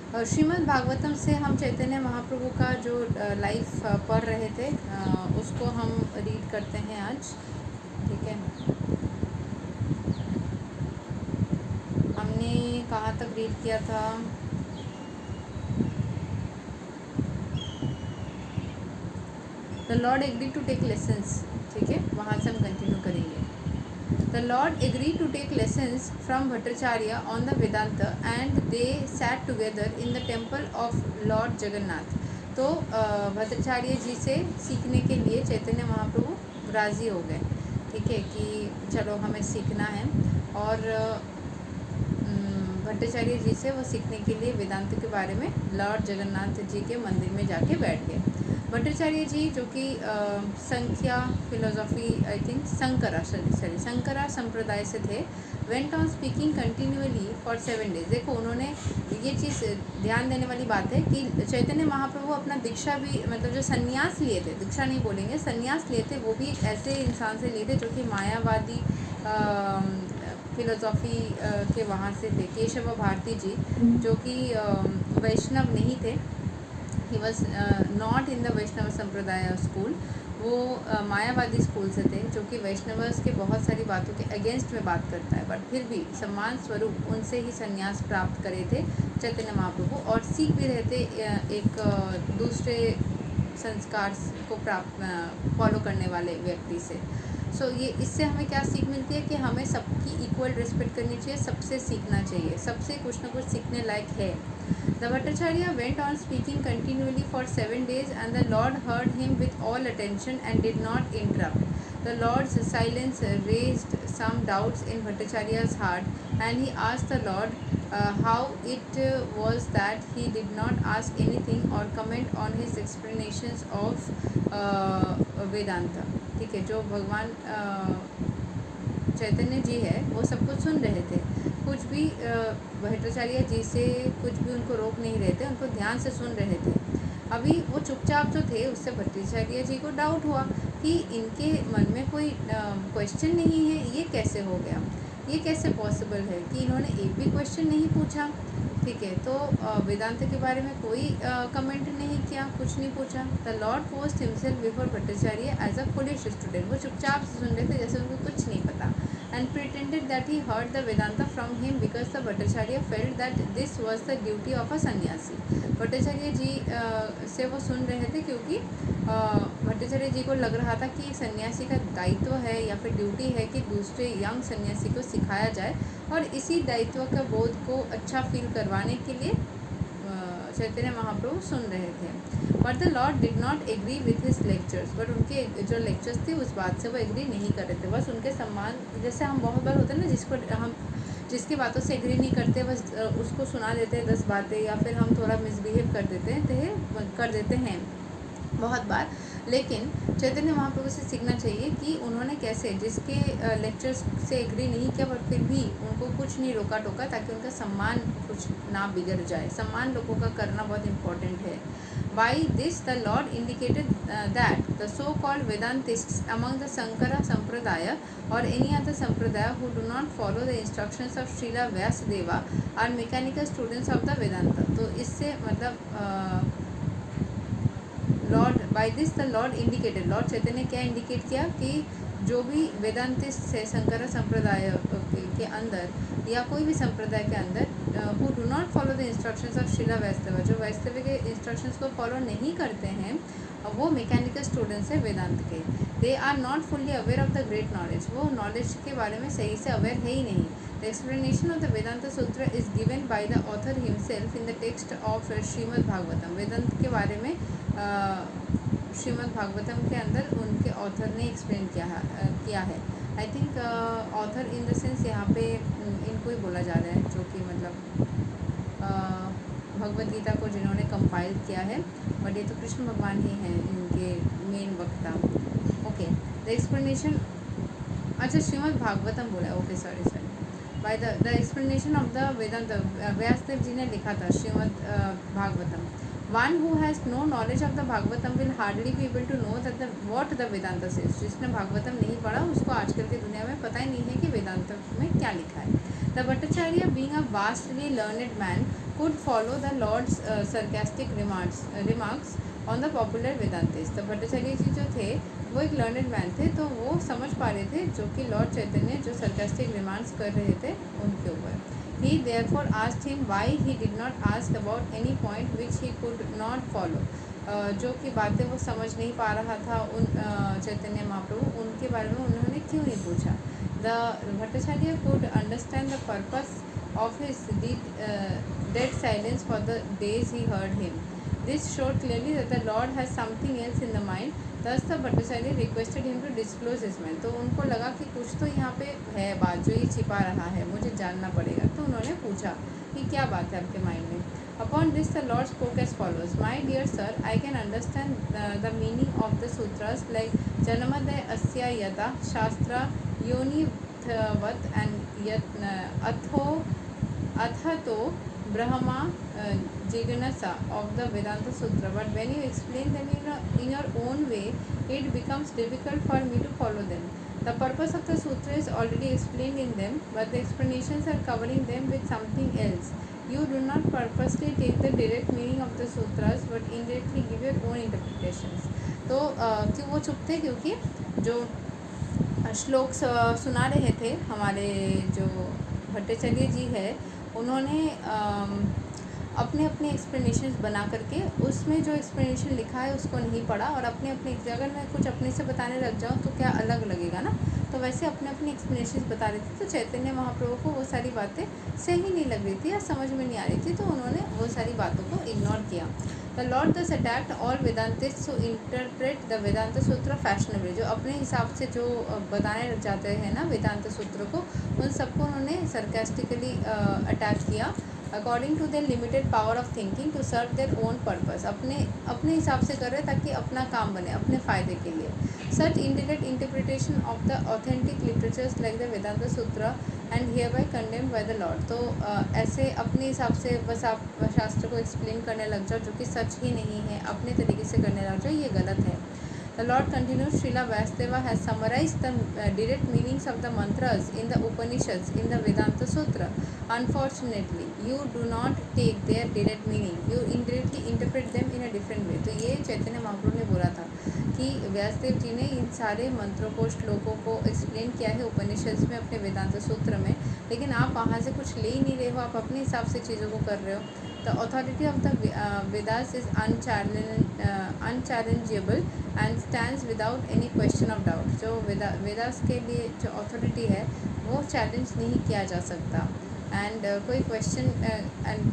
श्रीमद् भागवतम से हम चैतन्य महाप्रभु का जो लाइफ पढ़ रहे थे उसको हम रीड करते हैं आज। ठीक है, हमने कहाँ तक रीड किया था? The Lord agree to take lessons. ठीक है, वहाँ से हम कंटिन्यू करेंगे। The Lord agreed to take lessons from Bhattacharya on the Vedanta and they sat together in the temple of Lord Jagannath। तो भट्टाचार्य जी से सीखने के लिए चैतन्य महाप्रभु राज़ी हो गए। ठीक है कि चलो हमें सीखना है, और भट्टाचार्य जी से वो सीखने के लिए वेदांत के बारे में लॉर्ड जगन्नाथ जी के मंदिर में जाके बैठ गए। भट्टाचार्य जी जो कि संख्या फिलोसॉफी आई थिंक संकरा संप्रदाय से थे, went on speaking continually for 7 days। देखो उन्होंने ये चीज़ ध्यान देने वाली बात है कि चैतन्य महाप्रभु अपना दीक्षा भी मतलब जो संन्यास लिए थे, दीक्षा नहीं बोलेंगे, संन्यास लिए थे, वो भी एक ऐसे इंसान से लिए थे जो कि मायावादी फिलोसॉफी के वहाँ से थे। केशव भारती जी जो कि वैष्णव नहीं थे, he was not in the Vaishnav sampradaya school, वो मायावादी स्कूल से थे जो कि वैष्णवस के बहुत सारी बातों के अगेंस्ट में बात करता है, बट फिर भी सम्मान स्वरूप उनसे ही संन्यास प्राप्त करे थे चैतन्य महाप्रभु, और सीख भी रहे थे एक दूसरे संस्कार को प्राप्त फॉलो करने वाले व्यक्ति से। सो ये इससे हमें क्या सीख मिलती है कि हमें सबकी इक्वल रिस्पेक्ट करनी चाहिए, सबसे सीखना चाहिए, सबसे कुछ ना कुछ सीखने लायक है। The Bhattacharya went on speaking continually for 7 days and the Lord heard him with all attention and did not interrupt. The Lord's silence raised some doubts in Bhattacharya's heart and he asked the Lord how it was that he did not ask anything or comment on his explanations of Vedanta। ठीक है, जो भगवान चैतन्य जी है वो सब कुछ सुन रहे थे, कुछ भी भट्टाचार्य जी से कुछ भी उनको रोक नहीं रहे थे, उनको ध्यान से सुन रहे थे। अभी वो चुपचाप जो थे उससे भट्टाचार्य जी को डाउट हुआ कि इनके मन में कोई क्वेश्चन नहीं है, ये कैसे हो गया, ये कैसे पॉसिबल है कि इन्होंने एक भी क्वेश्चन नहीं पूछा। ठीक है, तो वेदांत के बारे में कोई कमेंट नहीं किया, कुछ नहीं पूछा। The Lord posed himself before Bhattacharya as a foolish student. वो चुपचाप से सुन रहे थे जैसे उनको कुछ नहीं पता। And pretended that he heard the Vedanta from him because the Bhattacharya felt that this was the duty of a सन्यासी। भट्टाचार्य जी से वो सुन रहे थे क्योंकि भट्टाचार्य जी को लग रहा था कि सन्यासी का दायित्व है या फिर ड्यूटी है कि दूसरे यंग सन्यासी को सिखाया जाए, और इसी दायित्व का बोध को अच्छा फील करवाने के लिए चैतन्य महाप्रभु सुन रहे थे। But the Lord did not agree with his lectures. But उनके जो लेक्चर्स थे उस बात से वो एग्री नहीं कर रहे थे। बस उनके सम्मान, जैसे हम बहुत बार होते हैं ना, हम जिसकी बातों से एग्री नहीं करते बस उसको सुना देते हैं 10 बातें, या फिर हम थोड़ा मिसबिहेव कर देते हैं बहुत बार। लेकिन चैतन्य महाप्रभु से सीखना चाहिए कि उन्होंने कैसे जिसके लेक्चर्स से एग्री नहीं किया बट फिर भी उनको कुछ नहीं रोका टोका, ताकि उनका सम्मान कुछ ना बिगड़ जाए। सम्मान लोगों का करना बहुत इम्पोर्टेंट है। By this the Lord indicated that the so-called Vedantists among the Sankara Sampradaya or any other Sampradaya who do not follow the instructions of Srila Vyasadeva are mechanical students of the Vedanta। तो इससे मतलब lord by this the lord indicated, lord Chaitanya क्या indicate किया कि जो भी वेदांतिस्ट है शंकरा संप्रदाय के अंदर या कोई भी संप्रदाय के अंदर who do not follow the instructions of Shrila Vaishnav, जो वैष्णव के इंस्ट्रक्शंस को फॉलो नहीं करते हैं, वो मैकेनिकल स्टूडेंट्स हैं वेदांत के। They are not fully aware of the great knowledge, वो नॉलेज के बारे में सही से अवेयर है ही नहीं। The explanation of the Vedanta sutra is given by the author himself in the text of Shrimad Bhagavatam. Vedanta के बारे में श्रीमद् भागवतम के अंदर उनके ऑथर ने एक्सप्लेन किया है। I think author in the sense यहाँ पे इनको ही बोला जा रहा है, जो कि मतलब भगवद गीता को जिन्होंने कंपाइल किया है, बट ये तो कृष्ण भगवान ही हैं इनके मेन वक्ता। ओके, द एक्सप्लेनेशन, अच्छा श्रीमद् भागवतम बोला, okay sorry by the explanation of the Vedanta, Vyasadev ji ने लिखा था Shrimad Bhagavatam. One who has no knowledge of the Bhagavatam will hardly be able to know that what the Vedanta says। जिसने भागवतम नहीं पढ़ा उसको आजकल की दुनिया में पता ही नहीं है कि वेदांत में क्या लिखा है। The Bhattacharya being a vastly learned man could follow the Lord's sarcastic remarks on the popular Vedantis. तो भट्टाचार्य जी जो थे वो एक लर्नड मैन थे, तो वो समझ पा रहे थे जो कि लॉर्ड चैतन्य जो sarcastic remarks कर रहे थे उनके ऊपर. He therefore asked him why he did not ask about any point which he could not follow. जो कि बातें वो समझ नहीं पा रहा था उन चैतन्य महाप्रभु, उनके बारे में उन्होंने क्यों नहीं पूछा. The Bhattacharya could understand the purpose of his dead silence for the days he heard him. This showed clearly that the Lord has something else in the mind. Thus the Bhattacharya requested him to disclose his mind. तो उनको लगा कि कुछ तो यहाँ पे है बात जो ये छिपा रहा है, मुझे जानना पड़ेगा. तो उन्होंने पूछा कि क्या बात है आपके माइंड में. Upon this the Lord spoke as follows. My dear sir, I can understand the meaning of the sutras like Janamadaya Asya Yata Shastra Yoni Vat and Yat Athato Brahma Jignasa of the Vedanta Sutra. But when you explain them in your own way, it becomes difficult for me to follow them. The purpose of the sutra is already explained in them, but the explanations are covering them with something else. You do not purposely take the direct meaning of the sutras, but indirectly give your own interpretations. तो क्यों वो चुप थे, क्योंकि जो श्लोक सुना रहे थे हमारे जो भट्टाचार्य जी है, उन्होंने अपने अपने एक्सप्लेनेशंस बना करके उसमें जो एक्सप्लेनेशन लिखा है उसको नहीं पढ़ा, और अपने अपने अगर मैं कुछ अपने से बताने लग जाऊँ तो क्या अलग लगेगा ना. तो वैसे अपने अपने एक्सप्लेनेशंस बता रहे थे, तो चैतन्य महाप्रभु को वो सारी बातें सही नहीं लग रही थी या समझ में नहीं आ रही थी, तो उन्होंने वो सारी बातों को इग्नोर किया. The lord thus attacked all Vedantists to interpret the Vedanta sutra fashionably. जो अपने हिसाब से जो बताने लग जाते हैं ना वेदांत सूत्र को, उन सबको उन्होंने सरकास्टिकली अटैक किया. According to their limited power of thinking to serve their own purpose. अपने हिसाब से कर रहे ताकि अपना काम बने, अपने फ़ायदे के लिए. Such indirect interpretation of the authentic literatures like the Vedanta sutra and hereby condemned by the lord. तो ऐसे अपने हिसाब से बस आप शास्त्र को एक्सप्लेन करने लग जाओ जो कि सच ही नहीं है, अपने तरीके से करने लग जाओ, ये गलत है. The Lord continues, Srila Vyasdeva has summarized the direct meanings of the mantras in the Upanishads in the Vedanta Sutra. Unfortunately, you do not take their direct meaning. You indirectly interpret them in a different way. तो ये चैतन्य महाप्रभु ने बोला था कि व्यासदेव जी ने इन सारे मंत्रों को, श्लोकों को एक्सप्लेन किया है उपनिषद में, अपने वेदांत सूत्र में, लेकिन आप वहाँ से कुछ ले ही नहीं रहे हो, आप अपने हिसाब से चीज़ों को कर रहे हो. The authority of the Vedas is unchallengeable and stands without any question of doubt. जो वेदास के लिए जो अथॉरिटी है वो चैलेंज नहीं किया जा सकता, एंड कोई question and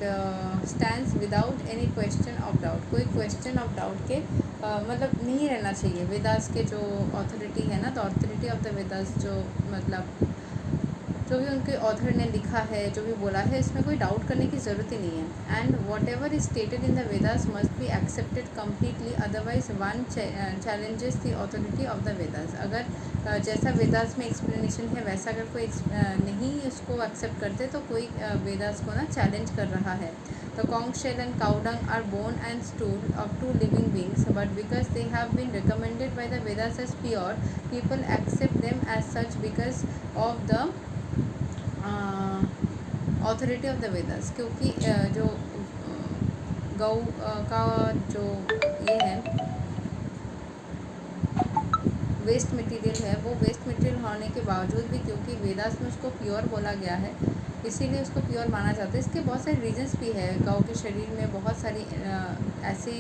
stands without any question of doubt. कोई क्वेश्चन ऑफ डाउट के मतलब नहीं रहना चाहिए. वेदास के जो अथॉरिटी है ना, तो अथॉरिटी ऑफ द वेदास जो मतलब जो भी उनके ऑथर ने लिखा है, जो भी बोला है, इसमें कोई डाउट करने की ज़रूरत ही नहीं है. And what ever is stated in the Vedas must be accepted completely, otherwise one challenges the authority of the Vedas. अगर जैसा वेदास में एक्सप्लेनेशन है वैसा अगर कोई नहीं उसको एक्सेप्ट करते तो कोई वेदास को ना चैलेंज कर रहा है. The conch shell and cow dung are bone and stool of two living beings, but because they have been recommended by the Vedas as pure, people accept them as such because of the authority of the Vedas. क्योंकि जो गौ का जो ये है waste material है, वो waste material होने के बावजूद भी क्योंकि वेदास में उसको प्योर बोला गया है, इसीलिए उसको प्योर माना जाता है. इसके बहुत सारे रीजंस भी है. गौ के शरीर में बहुत सारी ऐसी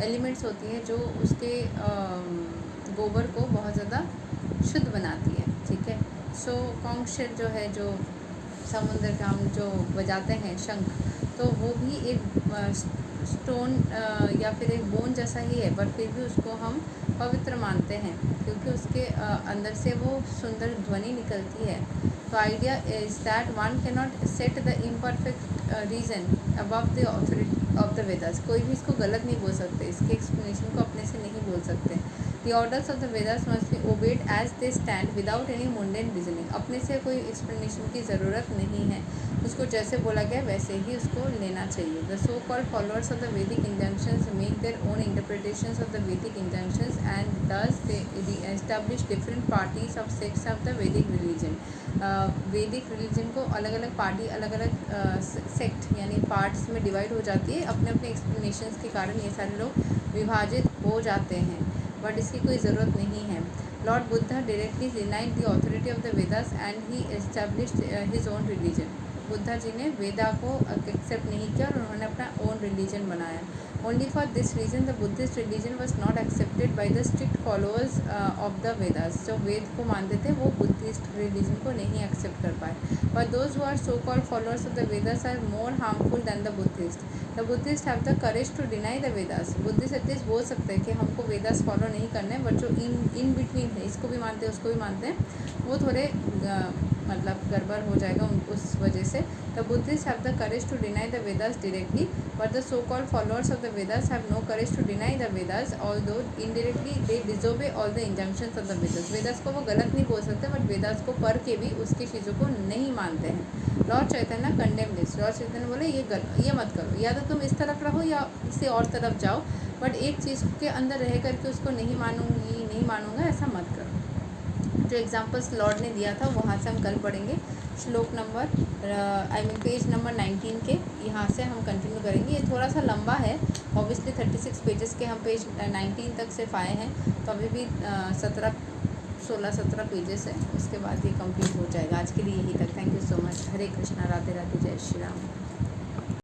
एलिमेंट्स होती हैं जो उसके गोबर को बहुत ज़्यादा शुद्ध बनाती है. ठीक है. सो कॉन्क शेल जो है, जो समुद्र का हम जो बजाते हैं शंख, तो वो भी एक स्टोन या फिर एक बोन जैसा ही है, बट फिर भी उसको हम पवित्र मानते हैं क्योंकि उसके अंदर से वो सुंदर ध्वनि निकलती है. तो idea is that one can not set the imperfect reason above the authority of the Vedas. कोई भी इसको गलत नहीं बोल सकते, इसके एक्सप्लेनेशन को अपने से नहीं बोल सकते. The orders of the Vedas must be obeyed as they stand without any mundane reasoning. अपने से कोई explanation की ज़रूरत नहीं है, उसको जैसे बोला गया वैसे ही उसको लेना चाहिए. The so-called followers of the Vedic injunctions make their own interpretations of the Vedic injunctions, and thus they establish different parties of sects of the Vedic religion. Vedic religion को अलग अलग पार्टी, अलग अलग सेक्ट यानी part parts में divide हो जाती है, अपने अपने एक्सप्लेनेशंस के कारण ये सारे लोग विभाजित हो जाते हैं, बट इसकी कोई ज़रूरत नहीं है। Lord Buddha directly denied the authority of the Vedas and he established his own religion. Buddha ji ने वेदा को एक्सेप्ट नहीं किया और उन्होंने अपना ओन रिलीजन बनाया। Only for this reason the Buddhist religion was not accepted by the strict followers of the Vedas. जो वेद को मानते थे वो बुद्धिस्ट रिलीजन को नहीं एक्सेप्ट कर पाए। But those who are so called followers of the Vedas are more harmful than the Buddhist. The Buddhist have the courage to deny the Vedas. Buddhist at least बोल सकते हैं कि हमको वेदास फॉलो नहीं करना है, बट जो इन बिटवीन है, इसको भी मानते हैं उसको भी मानते हैं, वो थोड़े मतलब गड़बड़ हो जाएगा उस वजह से। The Buddhist have the courage to deny the Vedas directly, but the so called followers of the Vedas have no courage to deny the Vedas, although indirectly they disobey all the injunctions of the Vedas. Vedas को वो गलत नहीं बोल सकते, but Vedas को पढ़ के भी उसकी चीज़ों को नहीं मानते हैं। Lord Chaitanya condemn this. Lord Chaitanya बोले ये मत करो, या तो तुम इस तरफ रहो या किसी और तरफ जाओ, बट एक चीज़ के अंदर रह करके उसको नहीं मानूंगा ऐसा मत करो। जो एग्जाम्पल्स लॉर्ड ने दिया था वहाँ से हम कल पढ़ेंगे। श्लोक नंबर पेज नंबर 19 के यहाँ से हम कंटिन्यू करेंगे। ये थोड़ा सा लंबा है, ऑब्वियसली 36 पेजेस के हम पेज 19 तक सिर्फ आए हैं, तो अभी भी 16-17 पेजेस है, उसके बाद ये कंप्लीट हो जाएगा। आज के लिए यही तक। Thank you so much. Hare Krishna, Radhe Radhe, जय श्री राम।